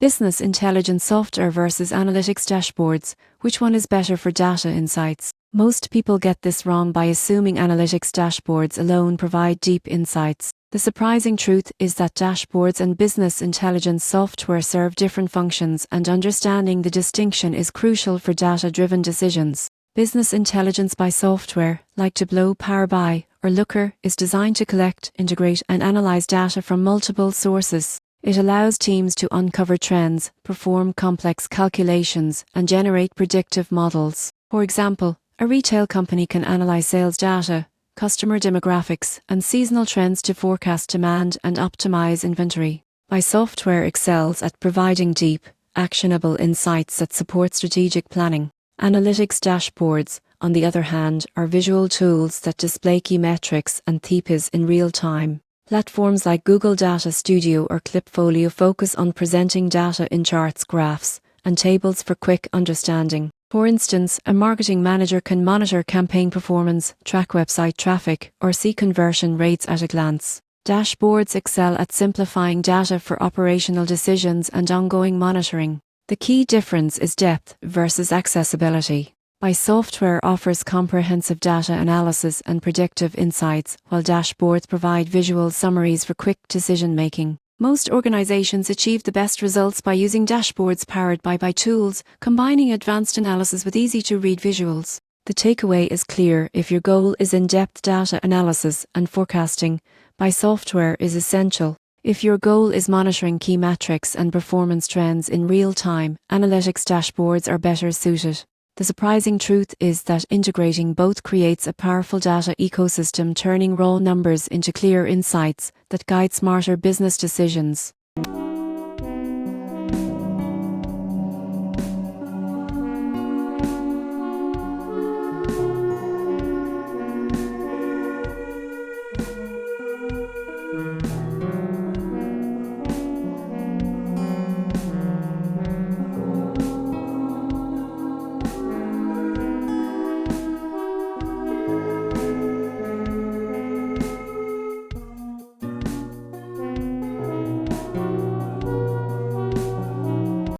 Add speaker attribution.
Speaker 1: Business intelligence software versus analytics dashboards. Which one is better for data insights? Most people get this wrong by assuming analytics dashboards alone provide deep insights. The surprising truth is that dashboards and business intelligence software serve different functions, and understanding the distinction is crucial for data-driven decisions. Business intelligence by software, like Tableau, Power BI, or Looker, is designed to collect, integrate, and analyze data from multiple sources. It allows teams to uncover trends, perform complex calculations, and generate predictive models. For example, a retail company can analyze sales data, customer demographics, and seasonal trends to forecast demand and optimize inventory. My software excels at providing deep, actionable insights that support strategic planning. Analytics dashboards, on the other hand, are visual tools that display key metrics and KPIs in real time. Platforms like Google Data Studio or Klipfolio focus on presenting data in charts, graphs, and tables for quick understanding. For instance, a marketing manager can monitor campaign performance, track website traffic, or see conversion rates at a glance. Dashboards excel at simplifying data for operational decisions and ongoing monitoring. The key difference is depth versus accessibility. My software offers comprehensive data analysis and predictive insights, while dashboards provide visual summaries for quick decision-making. Most organizations achieve the best results by using dashboards powered by tools, combining advanced analysis with easy-to-read visuals. The takeaway is clear: if your goal is in-depth data analysis and forecasting, my software is essential. If your goal is monitoring key metrics and performance trends in real time, analytics dashboards are better suited. The surprising truth is that integrating both creates a powerful data ecosystem, turning raw numbers into clear insights that guide smarter business decisions.